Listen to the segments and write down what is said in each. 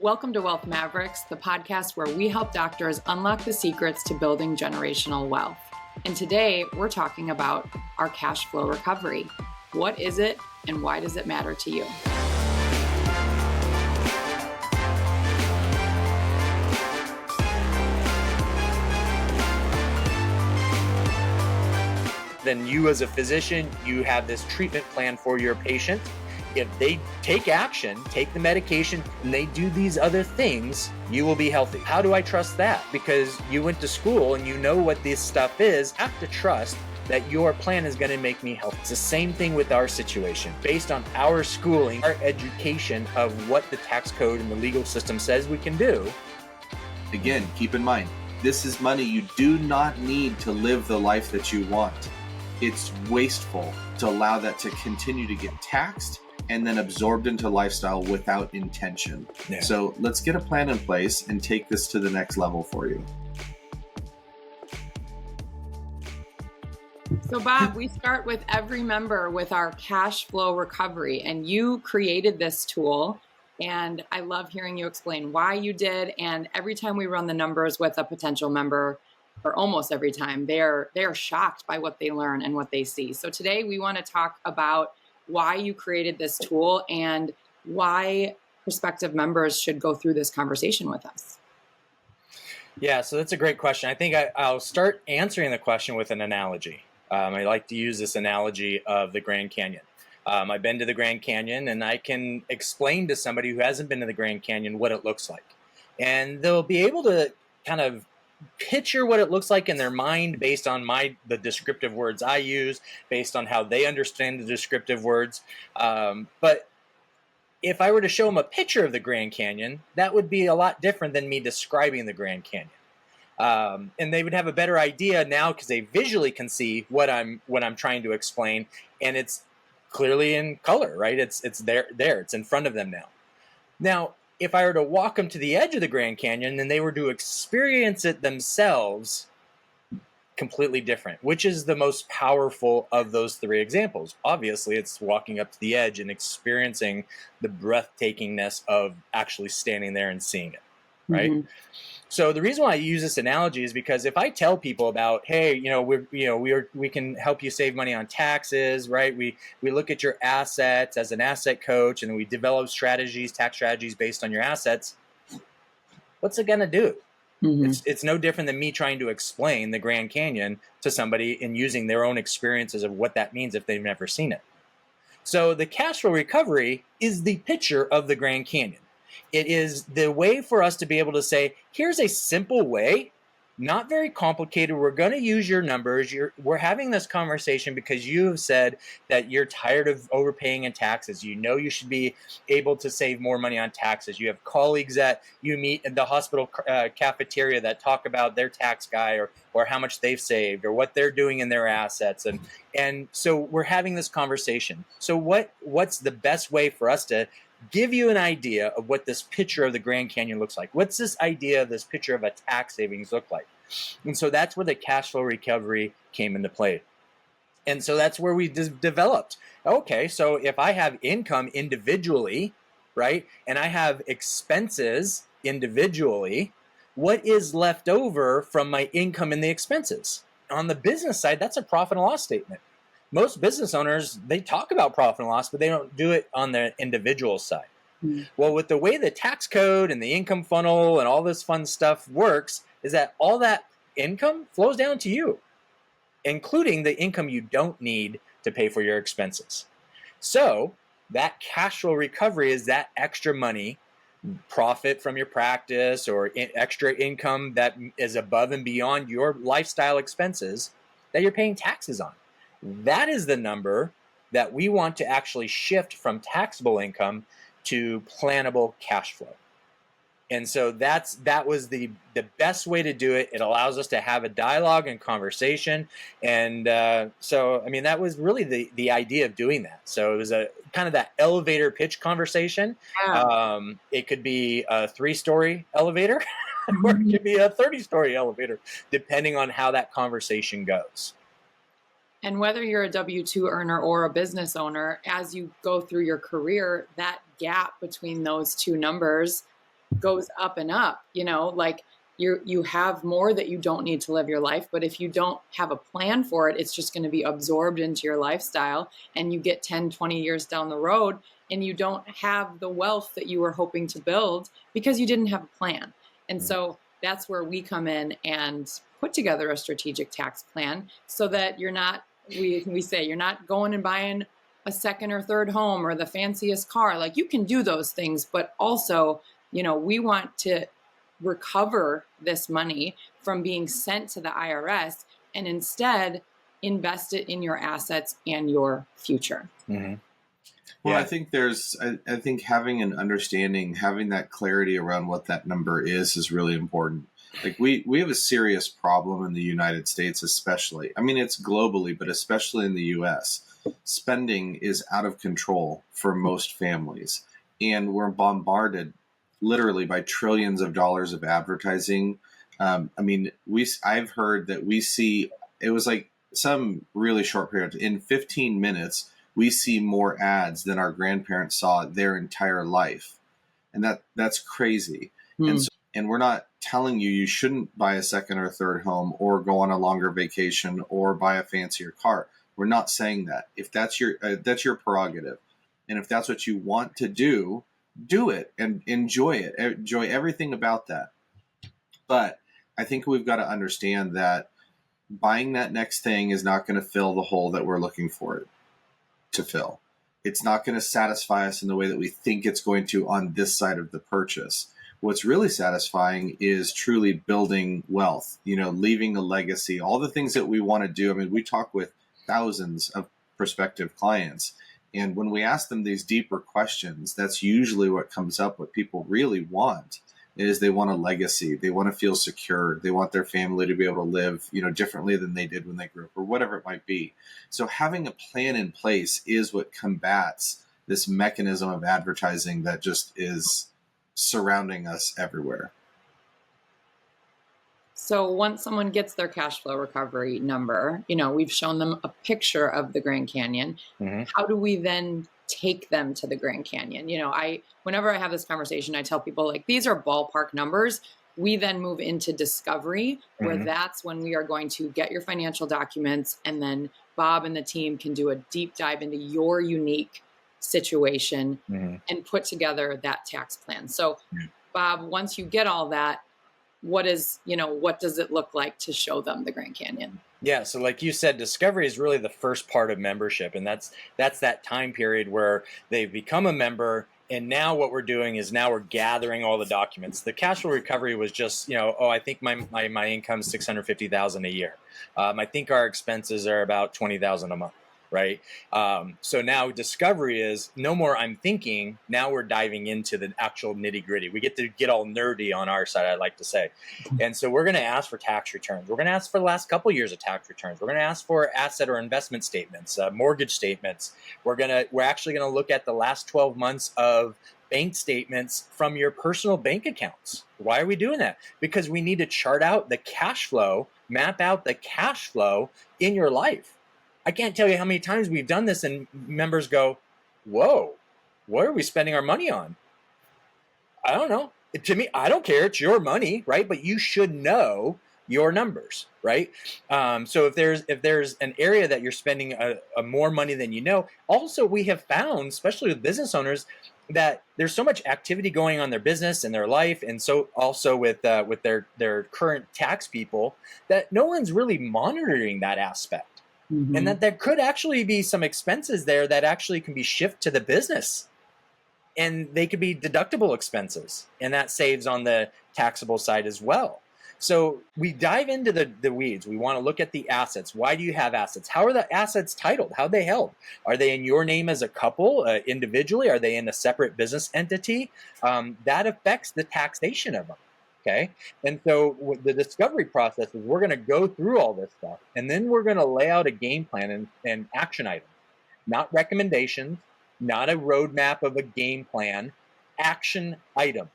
Welcome to Wealth Mavericks, the podcast where we help doctors unlock the secrets to building generational wealth. And today we're talking about our cash flow recovery. What is it and why does it matter to you? Then you as a physician, you have this treatment plan for your patient. If they take action, take the medication, and they do these other things, you will be healthy. How do I trust that? Because you went to school and you know what this stuff is. I have to trust that your plan is going to make me healthy. It's the same thing with our situation. Based on our schooling, our education of what the tax code and the legal system says we can do. Again, keep in mind, this is money you do not need to live the life that you want. It's wasteful to allow that to continue to get taxed and then absorbed into lifestyle without intention. Yeah. So let's get a plan in place and take this to the next level for you. So Bob, we start with every member with our cash flow recovery, and you created this tool. And I love hearing you explain why you did. And every time we run the numbers with a potential member, or almost every time, they are shocked by what they learn and what they see. So today we want to talk about why you created this tool and why prospective members should go through this conversation with us. Yeah, so that's a great question. I think I'll start answering the question with an analogy. I like to use this analogy of the Grand Canyon. I've been to the Grand Canyon, and I can explain to somebody who hasn't been to the Grand Canyon what it looks like. And they'll be able to kind of picture what it looks like in their mind based on the descriptive words I use, based on how they understand the descriptive words. But if I were to show them a picture of the Grand Canyon, that would be a lot different than me describing the Grand Canyon. And they would have a better idea now because they visually can see what I'm trying to explain, and it's clearly in color, right? It's there, it's in front of them now. Now, if I were to walk them to the edge of the Grand Canyon and they were to experience it themselves, completely different. Which is the most powerful of those three examples? Obviously, it's walking up to the edge and experiencing the breathtakingness of actually standing there and seeing it, right? Mm-hmm. So the reason why I use this analogy is because if I tell people about, hey, we can help you save money on taxes, right? We look at your assets as an asset coach, and we develop tax strategies based on your assets. What's it gonna do? Mm-hmm. It's no different than me trying to explain the Grand Canyon to somebody and using their own experiences of what that means if they've never seen it. So the cash flow recovery is the picture of the Grand Canyon. It is the way for us to be able to say, here's a simple way, not very complicated. We're going to use your numbers. We're having this conversation because you have said that you're tired of overpaying in taxes. You know you should be able to save more money on taxes. You have colleagues that you meet in the hospital cafeteria that talk about their tax guy or how much they've saved or what they're doing in their assets. And so we're having this conversation. So what's the best way for us to give you an idea of what this picture of the Grand Canyon looks like? What's this idea of this picture of a tax savings look like? And so that's where the cash flow recovery came into play. And so that's where we developed. Okay, so if I have income individually, right, and I have expenses individually, what is left over from my income and the expenses? On the business side, that's a profit and loss statement. Most business owners, they talk about profit and loss, but they don't do it on the individual side. Mm-hmm. Well, with the way the tax code and the income funnel and all this fun stuff works, is that all that income flows down to you, including the income you don't need to pay for your expenses. So that cash flow recovery is that extra money, profit from your practice or extra income that is above and beyond your lifestyle expenses that you're paying taxes on. That is the number that we want to actually shift from taxable income to plannable cash flow. And so that was the best way to do it. It allows us to have a dialogue and conversation. And so, I mean, that was really the idea of doing that. So it was a kind of that elevator pitch conversation. Yeah. It could be a 3-story elevator or it could be a 30-story elevator, depending on how that conversation goes. And whether you're a W-2 earner or a business owner, as you go through your career, that gap between those two numbers goes up and up, like you have more that you don't need to live your life. But if you don't have a plan for it, it's just going to be absorbed into your lifestyle, and you get 10, 20 years down the road and you don't have the wealth that you were hoping to build because you didn't have a plan. And so that's where we come in and put together a strategic tax plan so that you're not, we say, you're not going and buying a second or third home or the fanciest car. Like, you can do those things, but also, we want to recover this money from being sent to the IRS and instead invest it in your assets and your future. Mm-hmm. Well, Yeah. I think I think having an understanding, having that clarity around what that number is really important. Like, we have a serious problem in the United States, especially. I mean, it's globally, but especially in the US. Spending is out of control for most families, and we're bombarded literally by trillions of dollars of advertising. I mean, I've heard that we see, it was like some really short period, in 15 minutes, we see more ads than our grandparents saw their entire life. And that's crazy. And we're not telling you shouldn't buy a second or third home or go on a longer vacation or buy a fancier car. We're not saying that. If that's your prerogative, and if that's what you want to do it and enjoy it. Enjoy everything about that. But I think we've got to understand that buying that next thing is not going to fill the hole that we're looking for it to fill. It's not going to satisfy us in the way that we think it's going to on this side of the purchase. What's really satisfying is truly building wealth, leaving a legacy, all the things that we want to do. I mean, we talk with thousands of prospective clients, and when we ask them these deeper questions, that's usually what comes up. What people really want is they want a legacy. They want to feel secure. They want their family to be able to live, differently than they did when they grew up, or whatever it might be. So having a plan in place is what combats this mechanism of advertising that just is surrounding us everywhere. So once someone gets their cash flow recovery number, we've shown them a picture of the Grand Canyon. Mm-hmm. How do we then take them to the Grand Canyon? Whenever I have this conversation, I tell people, like, these are ballpark numbers. We then move into discovery, where mm-hmm. that's when we are going to get your financial documents, and then Bob and the team can do a deep dive into your unique situation mm-hmm. and put together that tax plan. So mm-hmm. Bob, once you get all that, what does it look like to show them the Grand Canyon? Yeah. So like you said, discovery is really the first part of membership. And that's that time period where they've become a member. And now what we're doing is now we're gathering all the documents. The cash flow recovery was just, I think my income is $650,000 a year. I think our expenses are about $20,000 a month. Right. So now discovery is no more I'm thinking. Now we're diving into the actual nitty gritty. We get to get all nerdy on our side, I'd like to say. And so we're going to ask for tax returns. We're going to ask for the last couple of years of tax returns. We're going to ask for asset or investment statements, mortgage statements. We're actually going to look at the last 12 months of bank statements from your personal bank accounts. Why are we doing that? Because we need to chart out the cash flow, map out the cash flow in your life. I can't tell you how many times we've done this and members go, whoa, what are we spending our money on? I don't know. To me, I don't care. It's your money, right? But you should know your numbers, right? So if there's an area that you're spending a more money than you know, also we have found, especially with business owners, that there's so much activity going on in their business and their life, and so also with their current tax people, that no one's really monitoring that aspect. Mm-hmm. And that there could actually be some expenses there that actually can be shifted to the business, and they could be deductible expenses, and that saves on the taxable side as well. So we dive into the weeds. We want to look at the assets. Why do you have assets? How are the assets titled? How are they held? Are they in your name as a couple, individually? Are they in a separate business entity? That affects the taxation of them. Okay. And so the discovery process is we're going to go through all this stuff, and then we're going to lay out a game plan and action items, not recommendations, not a roadmap of a game plan, action items.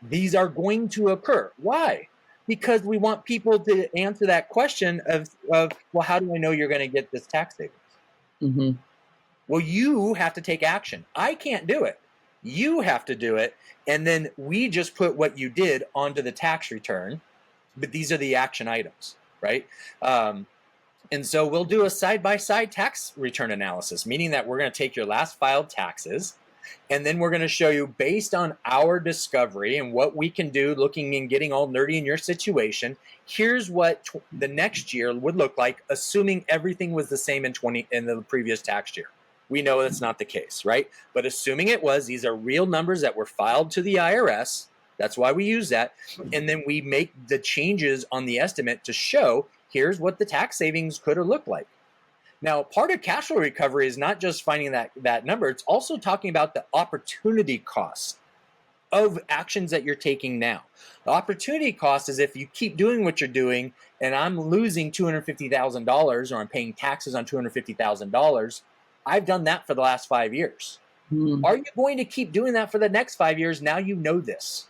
These are going to occur. Why? Because we want people to answer that question of well, how do I know you're going to get this tax savings? Mm-hmm. Well, you have to take action. I can't do it. You have to do it. And then we just put what you did onto the tax return. But these are the action items, right? And so we'll do a side-by-side tax return analysis, meaning that we're going to take your last filed taxes, and then we're going to show you, based on our discovery and what we can do, looking and getting all nerdy in your situation, here's what the next year would look like, assuming everything was the same in the previous tax year. We know that's not the case, right? But assuming it was, these are real numbers that were filed to the IRS. That's why we use that. And then we make the changes on the estimate to show, here's what the tax savings could have looked like. Now, part of cash flow recovery is not just finding that number. It's also talking about the opportunity costs of actions that you're taking now. The opportunity cost is if you keep doing what you're doing and I'm losing $250,000 or I'm paying taxes on $250,000, I've done that for the last 5 years. Are you going to keep doing that for the next 5 years? Now you know this.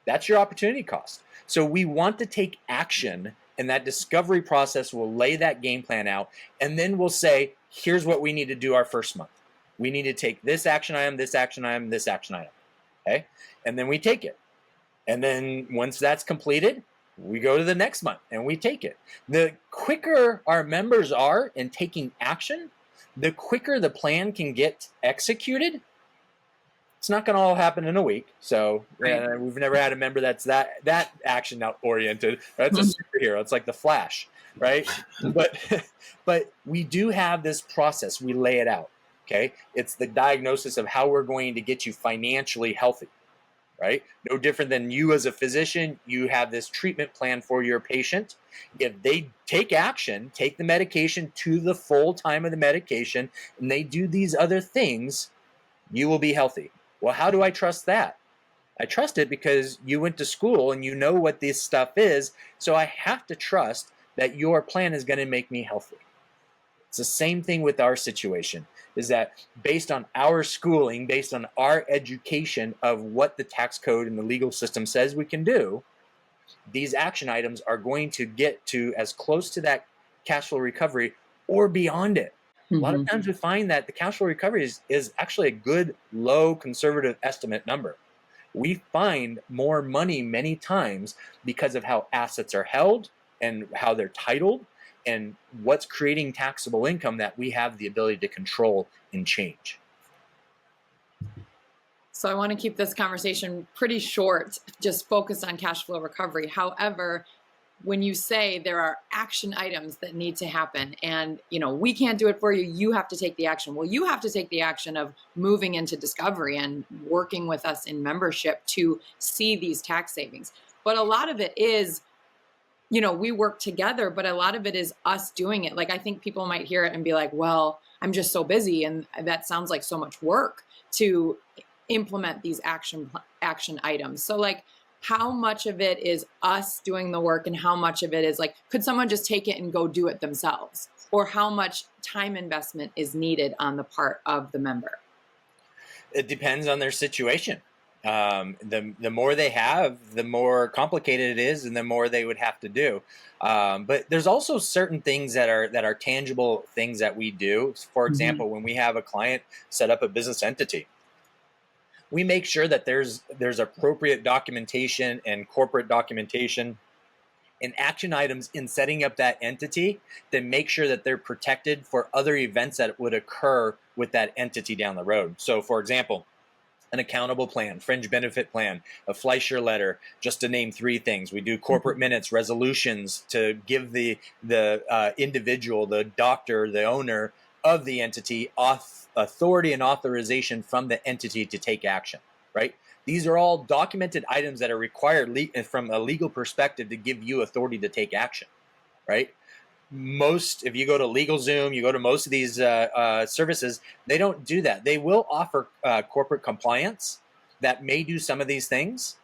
That's your opportunity cost. So we want to take action, and that discovery process will lay that game plan out. And then we'll say, here's what we need to do our first month. We need to take this action item, this action item, this action item. Okay? And then we take it. And then once that's completed, we go to the next month and we take it. The quicker our members are in taking action, the quicker the plan can get executed. It's not going to all happen in a week. So we've never had a member that's that action oriented. That's a superhero. It's like the Flash, right? But we do have this process. We lay it out. Okay, it's the diagnosis of how we're going to get you financially healthy, right? No different than you as a physician. You have this treatment plan for your patient. If they take action, take the medication to the full time of the medication, and they do these other things, you will be healthy. Well, how do I trust that? I trust it because you went to school and you know what this stuff is. So I have to trust that your plan is going to make me healthy. It's the same thing with our situation, is that based on our schooling, based on our education of what the tax code and the legal system says we can do, these action items are going to get to as close to that cash flow recovery or beyond it. A lot of times we find that the cash flow recovery is actually a good, low, conservative estimate number. We find more money many times because of how assets are held and how they're titled and what's creating taxable income that we have the ability to control and change. So I want to keep this conversation pretty short, just focused on cash flow recovery. However, when you say there are action items that need to happen and, we can't do it for you, you have to take the action. Well, you have to take the action of moving into discovery and working with us in membership to see these tax savings. But a lot of it is, we work together, but a lot of it is us doing it. Like, I think people might hear it and be like, well, I'm just so busy. And that sounds like so much work to implement these action items. So like, how much of it is us doing the work and how much of it is like, could someone just take it and go do it themselves? Or how much time investment is needed on the part of the member? It depends on their situation. The more they have, the more complicated it is and the more they would have to do. But there's also certain things that are tangible things that we do. For example, when we have a client set up a business entity, we make sure that there's appropriate documentation and corporate documentation and action items in setting up that entity to make sure that they're protected for other events that would occur with that entity down the road. So, for example, an accountable plan, fringe benefit plan, a Fleischer letter, just to name 3 things. We do corporate minutes, resolutions to give the individual, the doctor, the owner of the entity, authority and authorization from the entity to take action, right? These are all documented items that are required from a legal perspective to give you authority to take action, right? If you go to LegalZoom, you go to most of these services, they don't do that. They will offer corporate compliance that may do some of these things.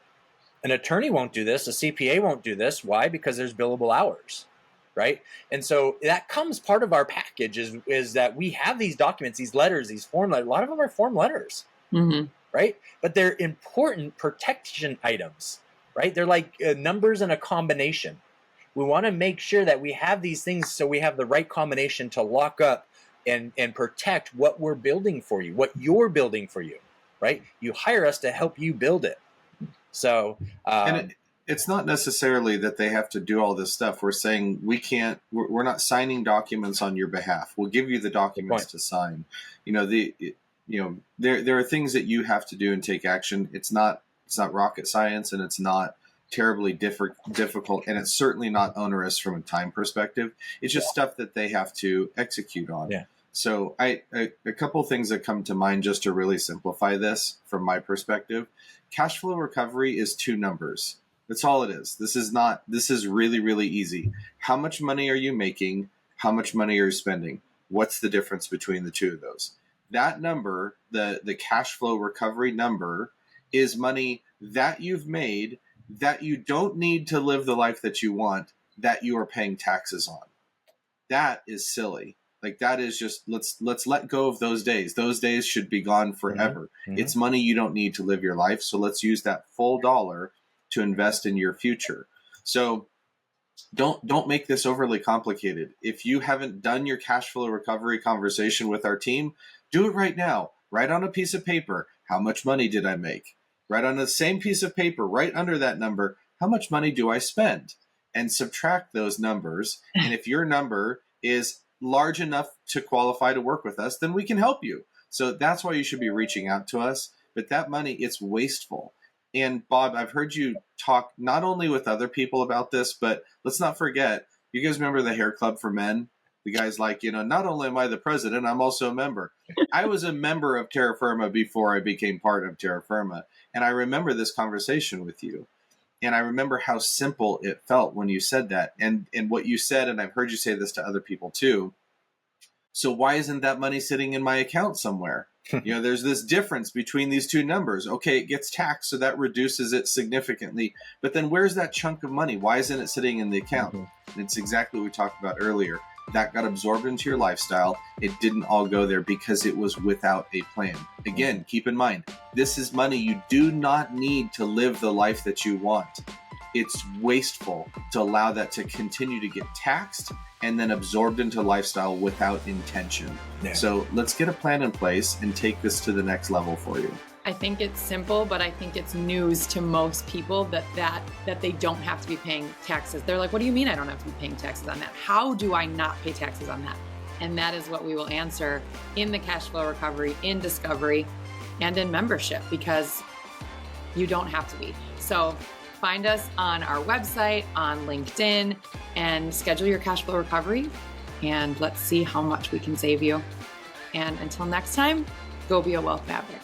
An attorney won't do this. A CPA won't do this. Why? Because there's billable hours. Right? And so that comes part of our package is that we have these documents, these letters, these form letters. A lot of them are form letters, right? But they're important protection items, right? They're like numbers and a combination. We want to make sure that we have these things so we have the right combination to lock up and protect what we're building for you, what you're building for you. right? You hire us to help you build it. So, and it's not necessarily that they have to do all this stuff. We're saying we're not signing documents on your behalf. We'll give you the documents to sign. There are things that you have to do and take action. It's not rocket science, and it's not terribly difficult, and it's certainly not onerous from a time perspective. It's just stuff that they have to execute on. Yeah. So a couple of things that come to mind just to really simplify this from my perspective. Cash flow recovery is 2 numbers. That's all it is. This is really, really easy. How much money are you making? How much money are you spending? What's the difference between the two of those? That number, the cash flow recovery number, is money that you've made that you don't need to live the life that you want, that you are paying taxes on. That is silly. Like, that is just, let's let go of those days. Those days should be gone forever. Mm-hmm. It's money you don't need to live your life. So let's use that full dollar to invest in your future. So don't make this overly complicated. If you haven't done your cash flow recovery conversation with our team, do it right now. Write on a piece of paper, how much money did I make? Write on the same piece of paper, right under that number, how much money do I spend? And subtract those numbers. And if your number is large enough to qualify to work with us, then we can help you. So that's why you should be reaching out to us. But that money, it's wasteful. And Bob, I've heard you talk not only with other people about this, but let's not forget, you guys remember the Hair Club for Men? The guy's like, not only am I the president, I'm also a member. I was a member of Terra Firma before I became part of Terra Firma. And I remember this conversation with you. And I remember how simple it felt when you said that. And what you said, and I've heard you say this to other people too. So why isn't that money sitting in my account somewhere? There's this difference between these two numbers. Okay, it gets taxed, so that reduces it significantly. But then where's that chunk of money? Why isn't it sitting in the account? Mm-hmm. And it's exactly what we talked about earlier. That got absorbed into your lifestyle. It didn't all go there because it was without a plan. Again, keep in mind, this is money you do not need to live the life that you want. It's wasteful to allow that to continue to get taxed and then absorbed into lifestyle without intention. Yeah. So let's get a plan in place and take this to the next level for you. I think it's simple, but I think it's news to most people that they don't have to be paying taxes. They're like, what do you mean I don't have to be paying taxes on that? How do I not pay taxes on that? And that is what we will answer in the cash flow recovery, in discovery, and in membership, because you don't have to be. So find us on our website, on LinkedIn, and schedule your cash flow recovery. And let's see how much we can save you. And until next time, go be a wealth maverick.